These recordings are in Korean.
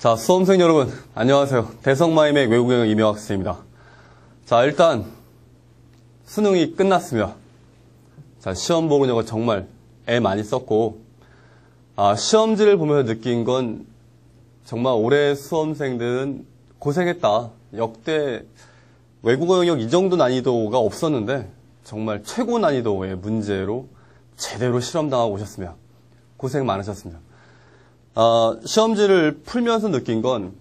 자, 수험생 여러분, 안녕하세요. 대성마임의 외국영역 임영학생입니다. 자, 일단, 수능이 끝났습니다. 자, 시험 보고 저거 정말 애 많이 썼고, 시험지를 보면서 느낀 건 정말 올해 수험생들은 고생했다. 역대 외국어 영역 이 정도 난이도가 없었는데, 정말 최고 난이도의 문제로 제대로 실험당하고 오셨습니다. 고생 많으셨습니다. 시험지를 풀면서 느낀 건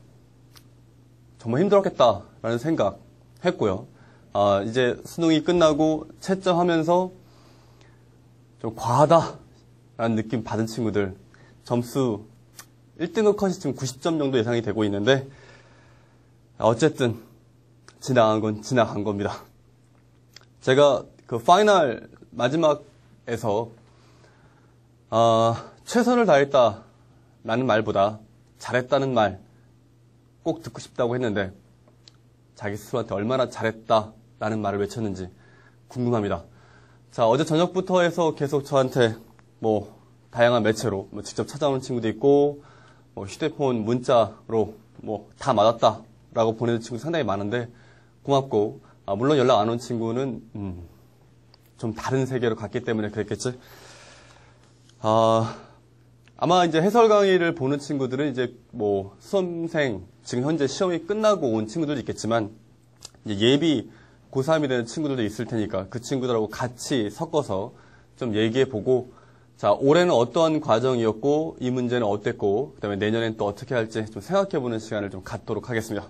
정말 힘들었겠다라는 생각 했고요. 이제 수능이 끝나고 채점하면서 좀 과하다라는 느낌 받은 친구들 점수 1등급 컷이 지금 90점 정도 예상이 되고 있는데 어쨌든 지나간 건 지나간 겁니다. 제가 그 파이널 마지막에서 최선을 다했다 라는 말보다 잘했다는 말 꼭 듣고 싶다고 했는데 자기 스스로한테 얼마나 잘했다라는 말을 외쳤는지 궁금합니다. 자, 어제 저녁부터 해서 계속 저한테 다양한 매체로 직접 찾아오는 친구도 있고 휴대폰 문자로 다 맞았다라고 보내는 친구 상당히 많은데 고맙고 물론 연락 안 온 친구는 좀 다른 세계로 갔기 때문에 그랬겠지. 아마 이제 해설 강의를 보는 친구들은 이제 수험생, 지금 현재 시험이 끝나고 온 친구들도 있겠지만, 이제 예비 고3이 되는 친구들도 있을 테니까 그 친구들하고 같이 섞어서 좀 얘기해보고, 자, 올해는 어떠한 과정이었고, 이 문제는 어땠고, 그 다음에 내년엔 또 어떻게 할지 좀 생각해보는 시간을 좀 갖도록 하겠습니다.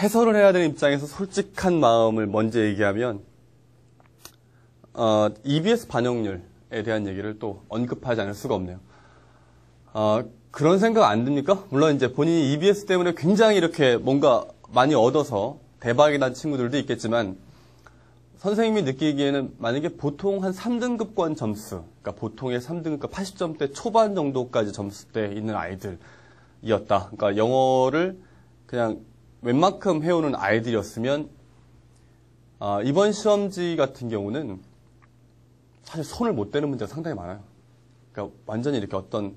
해설을 해야 되는 입장에서 솔직한 마음을 먼저 얘기하면, EBS 반영률, 에 대한 얘기를 또 언급하지 않을 수가 없네요. 그런 생각 안 듭니까? 물론 이제 본인이 EBS 때문에 굉장히 이렇게 뭔가 많이 얻어서 대박이 난 친구들도 있겠지만 선생님이 느끼기에는 만약에 보통 한 3등급권 점수, 그러니까 보통의 3등급 80점대 초반 정도까지 점수대 있는 아이들이었다. 그러니까 영어를 그냥 웬만큼 해오는 아이들이었으면 이번 시험지 같은 경우는 사실 손을 못 대는 문제가 상당히 많아요. 그러니까 완전히 이렇게 어떤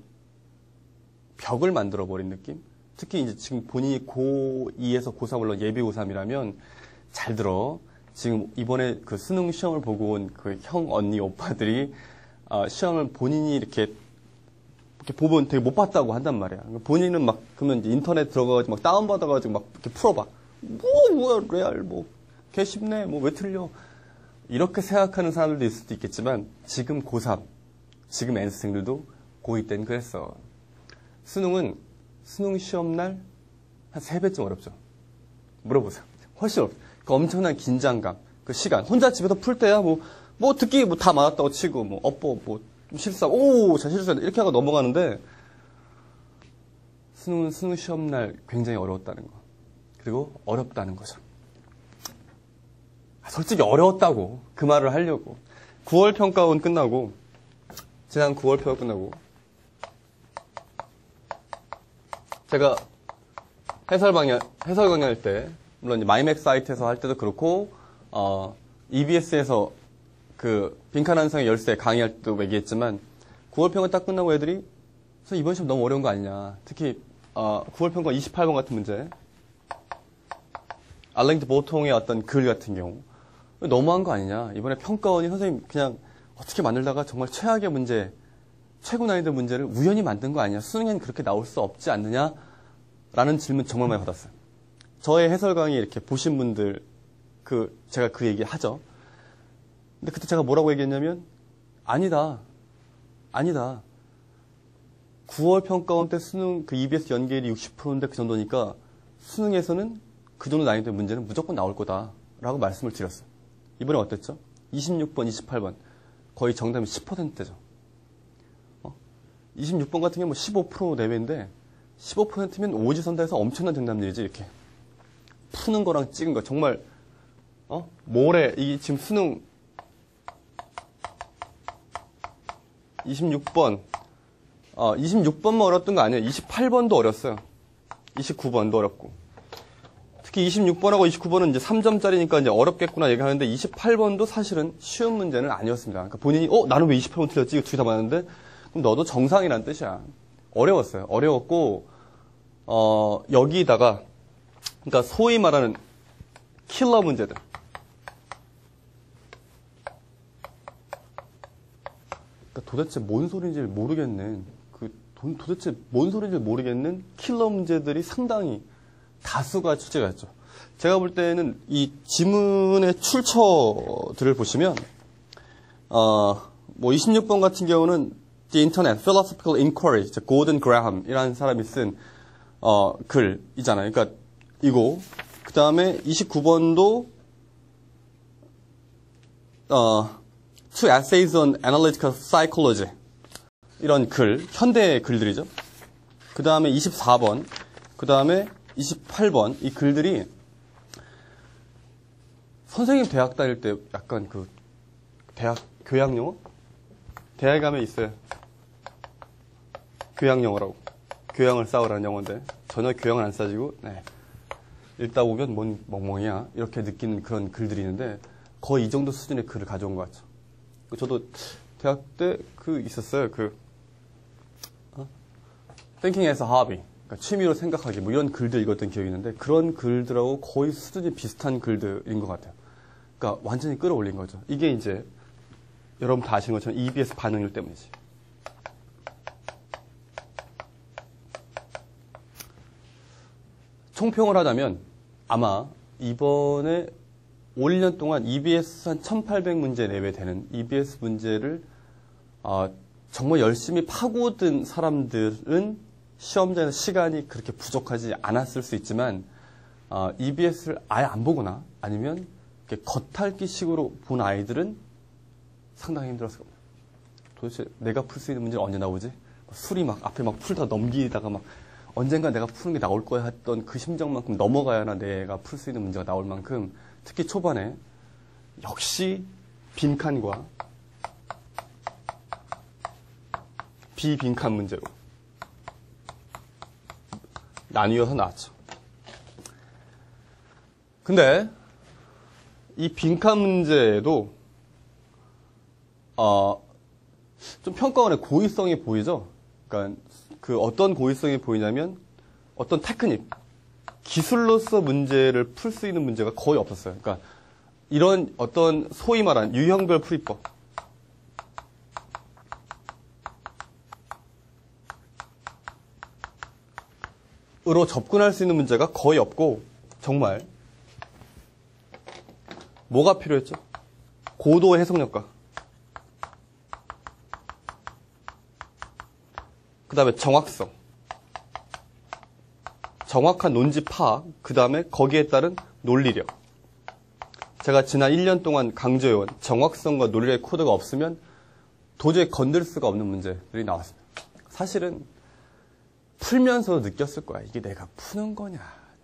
벽을 만들어버린 느낌? 특히 이제 지금 본인이 고2에서 고3, 물론 예비 고3이라면 잘 들어. 지금 이번에 그 수능 시험을 보고 온 그 형, 언니, 오빠들이 시험을 본인이 이렇게 보면 되게 못 봤다고 한단 말이야. 본인은 막 그러면 이제 인터넷 들어가가지고 막 다운받아가지고 막 이렇게 풀어봐. 뭐야 레알 개 쉽네 왜 틀려. 이렇게 생각하는 사람들도 있을 수도 있겠지만 지금 고3, 지금 N생들도 고2 때는 그랬어. 수능은 수능 시험날 한 3배쯤 어렵죠. 물어보세요. 훨씬 어렵죠. 그 엄청난 긴장감, 그 시간. 혼자 집에서 풀 때야 듣기 다 맞았다고 치고 업보 실수하고 잘 실수했다 이렇게 하고 넘어가는데 수능은 수능 시험날 굉장히 어려웠다는 거. 그리고 어렵다는 거죠. 솔직히 어려웠다고 그 말을 하려고 9월 평가원 끝나고 지난 9월 평가 끝나고 제가 해설 강의할 때 물론 마이맥 사이트에서 할 때도 그렇고 EBS에서 그 빈칸 한상의 열쇠 강의할 때도 얘기했지만 9월 평가 딱 끝나고 애들이 이번 시험 너무 어려운 거 아니냐. 특히 9월 평가 28번 같은 문제 알랭드 보통의 어떤 글 같은 경우 너무한 거 아니냐. 이번에 평가원이 선생님 그냥 어떻게 만들다가 정말 최악의 문제, 최고 난이도 문제를 우연히 만든 거 아니냐. 수능에는 그렇게 나올 수 없지 않느냐. 라는 질문 정말 많이 받았어요. 저의 해설 강의 이렇게 보신 분들, 제가 그 얘기 하죠. 근데 그때 제가 뭐라고 얘기했냐면, 아니다. 9월 평가원 때 수능 그 EBS 연계율이 60%인데 그 정도니까 수능에서는 그 정도 난이도의 문제는 무조건 나올 거다. 라고 말씀을 드렸어요. 이번에 어땠죠? 26번, 28번. 거의 정답이 10%죠. 26번 같은 경우 15% 내외인데 15%면 오지선다에서 엄청난 정답률이지. 이렇게 푸는 거랑 찍은 거 정말 모레 이 지금 수능 26번 26번만 어렸던 거 아니에요. 28번도 어렸어요. 29번도 어렵고. 특히 26번하고 29번은 이제 3점짜리니까 이제 어렵겠구나 얘기하는데 28번도 사실은 쉬운 문제는 아니었습니다. 그러니까 본인이 나는 왜 28번 틀렸지? 이거 둘 다 맞았는데 그럼 너도 정상이란 뜻이야. 어려웠어요. 어려웠고 여기다가, 그러니까 소위 말하는 킬러 문제들. 그러니까 도대체 뭔 소리인지 모르겠는, 도대체 뭔 소리인지 모르겠는 킬러 문제들이 상당히 다수가 출제가 있죠. 제가 볼 때는 이 지문의 출처들을 보시면, 뭐 26번 같은 경우는 The Internet Philosophical Inquiry, 고든 그레함이라는 사람이 쓴 글이잖아요. 그러니까 이거. 그 다음에 29번도 Two Essays on Analytical Psychology 이런 글, 현대 글들이죠. 그 다음에 24번, 그 다음에 28번 이 글들이 선생님 대학 다닐 때 약간 그 대학 교양 용어? 대학에 가면 있어요. 교양 용어라고. 교양을 쌓으라는 영어인데 전혀 교양을 안 쌓지고 읽다 보면 뭔 멍멍이야 이렇게 느끼는 그런 글들이 있는데 거의 이 정도 수준의 글을 가져온 것 같죠. 저도 대학 때 있었어요. Thinking as a hobby. 그러니까 취미로 생각하기 뭐 이런 글들 읽었던 기억이 있는데 그런 글들하고 거의 수준이 비슷한 글들인 것 같아요. 그러니까 완전히 끌어올린 거죠. 이게 이제 여러분 다 아시는 것처럼 EBS 반응률 때문이지. 총평을 하자면 아마 이번에 올 1년 동안 EBS 한 1800문제 내외 되는 EBS 문제를 정말 열심히 파고든 사람들은 시험장에서 시간이 그렇게 부족하지 않았을 수 있지만 EBS를 아예 안 보거나 아니면 이렇게 겉핥기식으로 본 아이들은 상당히 힘들었을 겁니다. 도대체 내가 풀 수 있는 문제는 언제 나오지? 술이 막 앞에 막 풀다 넘기다가 막 언젠가 내가 푸는 게 나올 거야 했던 그 심정만큼 넘어가야나 내가 풀 수 있는 문제가 나올 만큼 특히 초반에 역시 빈칸과 비빈칸 문제로 나뉘어서 나왔죠. 근데 이 빈칸 문제에도 좀 평가원의 고의성이 보이죠. 그러니까 어떤 고의성이 보이냐면 어떤 테크닉, 기술로서 문제를 풀 수 있는 문제가 거의 없었어요. 그러니까 이런 어떤 소위 말한 유형별 풀이법, 으로 접근할 수 있는 문제가 거의 없고 정말 뭐가 필요했죠? 고도의 해석력과 그 다음에 정확성, 정확한 논지 파악, 그 다음에 거기에 따른 논리력. 제가 지난 1년 동안 강조해온 정확성과 논리의 코드가 없으면 도저히 건들 수가 없는 문제들이 나왔습니다. 사실은 풀면서 느꼈을 거야. 이게 내가 푸는 거냐,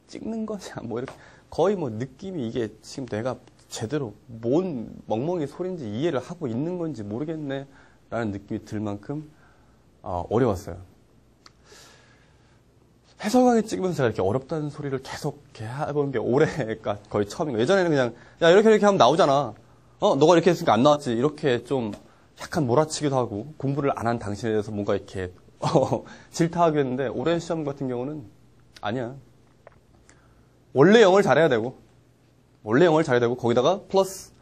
찍는 거냐, 뭐 이렇게 거의 뭐 느낌이 이게 지금 내가 제대로 뭔 멍멍이 소리인지 이해를 하고 있는 건지 모르겠네 라는 느낌이 들 만큼 어려웠어요. 해설 강의 찍으면서 제가 이렇게 어렵다는 소리를 계속 해보는 게 올해가 거의 처음인 거예요. 예전에는 그냥 야 이렇게 하면 나오잖아. 너가 이렇게 했으니까 안 나왔지. 이렇게 좀 약간 몰아치기도 하고 공부를 안 한 당신에 대해서 뭔가 이렇게 질타하기도 했는데 올해 시험 같은 경우는 아니야. 원래 영어를 잘해야 되고 거기다가 플러스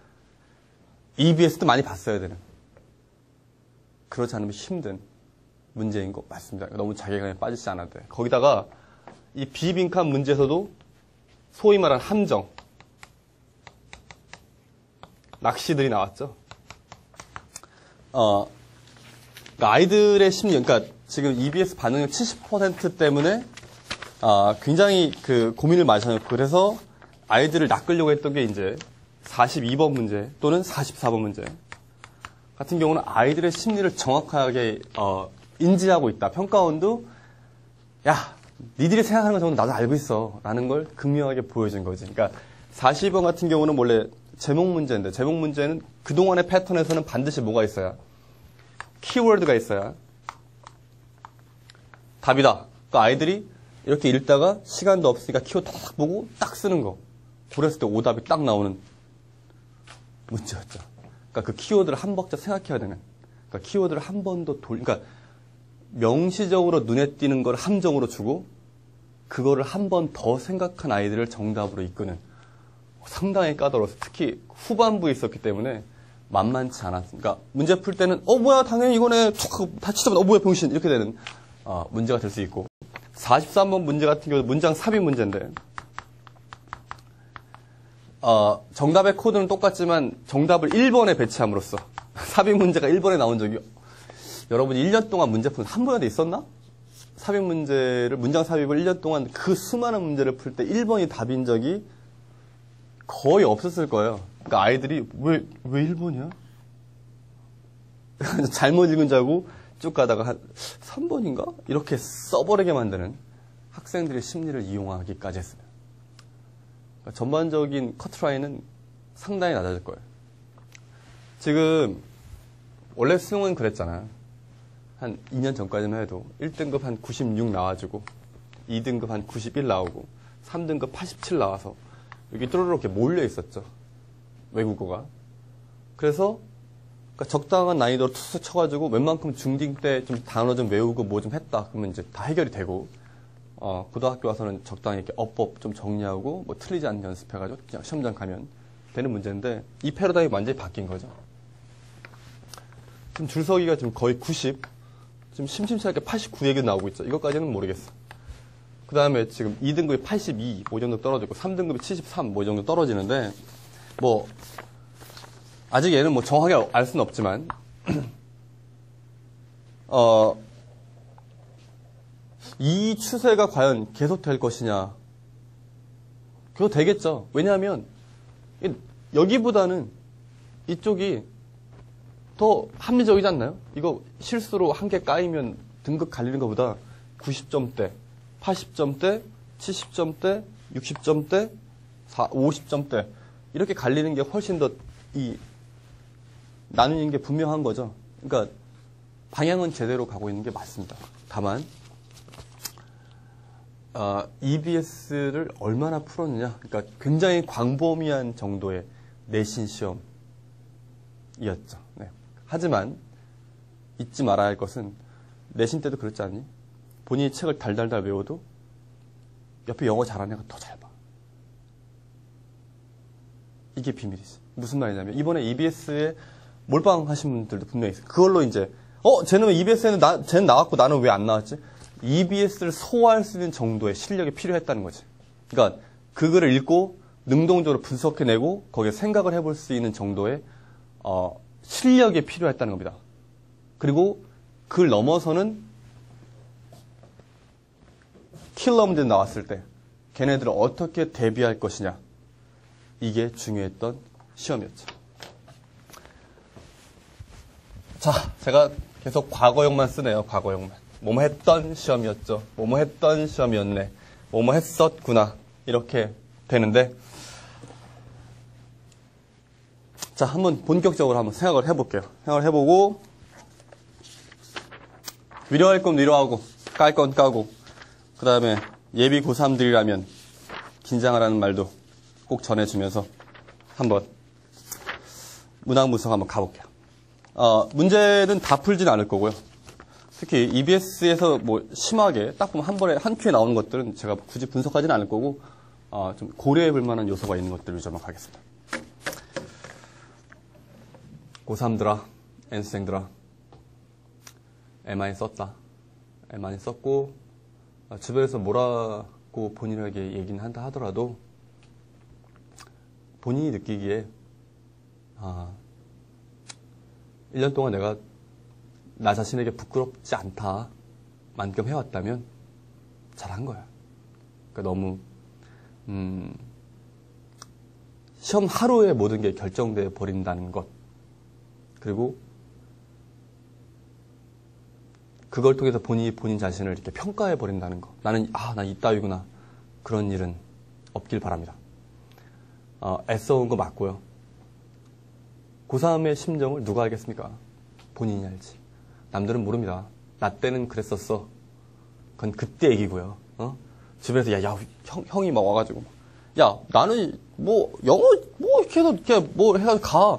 EBS도 많이 봤어야 되는, 그렇지 않으면 힘든 문제인 것 맞습니다. 너무 자괴감에 빠지지 않아도 돼. 거기다가 이 비빈칸 문제에서도 소위 말한 함정, 낚시들이 나왔죠. 그러니까 아이들의 심리, 그러니까 지금 EBS 반응률 70% 때문에 굉장히 고민을 많이 하셨고, 그래서 아이들을 낚으려고 했던 게 이제 42번 문제 또는 44번 문제 같은 경우는 아이들의 심리를 정확하게 인지하고 있다. 평가원도 야, 니들이 생각하는 건 정도 나도 알고 있어 라는 걸 극명하게 보여준 거지. 그러니까 42번 같은 경우는 원래 제목 문제인데, 제목 문제는 그동안의 패턴에서는 반드시 뭐가 있어야, 키워드가 있어야 답이다. 그러니까 아이들이 이렇게 읽다가 시간도 없으니까 키워드 딱 보고 딱 쓰는 거. 그랬을 때 오답이 딱 나오는 문제였죠. 그러니까 그 키워드를 한 박자 생각해야 되는. 그러니까 키워드를 한 번 더 그러니까 명시적으로 눈에 띄는 걸 함정으로 주고 그거를 한 번 더 생각한 아이들을 정답으로 이끄는 상당히 까다로워서 특히 후반부에 있었기 때문에 만만치 않았습니다. 그러니까 문제 풀 때는 뭐야 당연히 이거네 툭 하고 다 치자마자 뭐야 병신 이렇게 되는 문제가 될 수 있고 43번 문제 같은 경우 문장 삽입 문제인데 정답의 코드는 똑같지만 정답을 1번에 배치함으로써 삽입 문제가 1번에 나온 적이 여러분이 1년 동안 문제 푼 한 번에도 있었나? 삽입 문제를 문장 삽입을 1년 동안 그 수많은 문제를 풀 때 1번이 답인 적이 거의 없었을 거예요. 그러니까 아이들이 왜 1번이야? 잘못 읽은 줄 알고 쭉 가다가 한 3번인가? 이렇게 써버리게 만드는 학생들의 심리를 이용하기까지 했어요. 그러니까 전반적인 커트라인은 상당히 낮아질 거예요. 지금 원래 수능은 그랬잖아요. 한 2년 전까지만 해도 1등급 한 96 나와주고 2등급 한 91 나오고 3등급 87 나와서 여기 뚜루루 이렇게 몰려 있었죠. 외국어가. 그래서 그러니까 적당한 난이도로 툭툭 쳐가지고 웬만큼 중딩 때 좀 단어 좀 외우고 뭐 좀 했다. 그러면 이제 다 해결이 되고 고등학교 와서는 적당히 이렇게 어법 좀 정리하고 뭐 틀리지 않는 연습해가지고 그냥 시험장 가면 되는 문제인데 이 패러다임이 완전히 바뀐 거죠. 지금 줄서기가 지금 거의 90, 지금 심심찮게 89 얘기 나오고 있죠. 이것까지는 모르겠어. 그 다음에 지금 2등급이 82, 뭐 정도 떨어지고 3등급이 73, 뭐 정도 떨어지는데 뭐 아직 얘는 뭐 정확하게 알 수는 없지만 이 추세가 과연 계속될 것이냐? 그거 되겠죠. 왜냐하면 여기보다는 이쪽이 더 합리적이지 않나요? 이거 실수로 한 개 까이면 등급 갈리는 것보다 90점대, 80점대, 70점대, 60점대, 50점대 이렇게 갈리는 게 훨씬 더 나누는 게 분명한 거죠. 그러니까 방향은 제대로 가고 있는 게 맞습니다. 다만 EBS를 얼마나 풀었느냐, 그러니까 굉장히 광범위한 정도의 내신 시험이었죠. 네. 하지만 잊지 말아야 할 것은 내신 때도 그렇지 않니? 본인이 책을 달달달 외워도 옆에 영어 잘하는 애가 더 잘 봐. 이게 비밀이지. 무슨 말이냐면 이번에 EBS에 몰빵하신 분들도 분명히 있어요. 그걸로 이제 쟤는 왜 EBS에는 쟤는 나왔고 나는 왜 안 나왔지? EBS를 소화할 수 있는 정도의 실력이 필요했다는 거지. 그러니까 그 글을 읽고 능동적으로 분석해내고 거기에 생각을 해볼 수 있는 정도의 실력이 필요했다는 겁니다. 그리고 그걸 넘어서는 킬러 문제 나왔을 때 걔네들을 어떻게 대비할 것이냐, 이게 중요했던 시험이었죠. 자, 제가 계속 과거형만 쓰네요. 과거형만. 뭐뭐 했던 시험이었죠. 뭐뭐 했던 시험이었네. 뭐뭐 했었구나. 이렇게 되는데, 자, 한번 본격적으로 한번 생각을 해볼게요. 생각을 해보고, 위로할 건 위로하고, 깔 건 까고, 그 다음에 예비 고3들이라면 긴장하라는 말도 꼭 전해주면서 한번 문항분석 한번 가볼게요. 문제는 다 풀진 않을 거고요. 특히 EBS에서 뭐 심하게 딱 보면 한 번에 한 큐에 나오는 것들은 제가 굳이 분석하지는 않을 거고, 좀 고려해 볼 만한 요소가 있는 것들을 좀 하겠습니다. 고3들아, N수생들아, 애 많이 썼다. 애 많이 썼고, 주변에서 뭐라고 본인에게 얘기는 한다 하더라도, 본인이 느끼기에, 1년 동안 내가 나 자신에게 부끄럽지 않다 만큼 해왔다면 잘한 거야. 그러니까 너무 시험 하루에 모든 게 결정돼 버린다는 것, 그리고 그걸 통해서 본인 자신을 이렇게 평가해 버린다는 것. 나는 난 이따위구나. 그런 일은 없길 바랍니다. 애써온 거 맞고요. 고3의 심정을 누가 알겠습니까? 본인이 알지. 남들은 모릅니다. 나 때는 그랬었어. 그건 그때 얘기고요. 주변에서 형이 막 와가지고, 야, 나는 뭐 영어 뭐 이렇게 해서 이렇게 뭐 해가지고 가.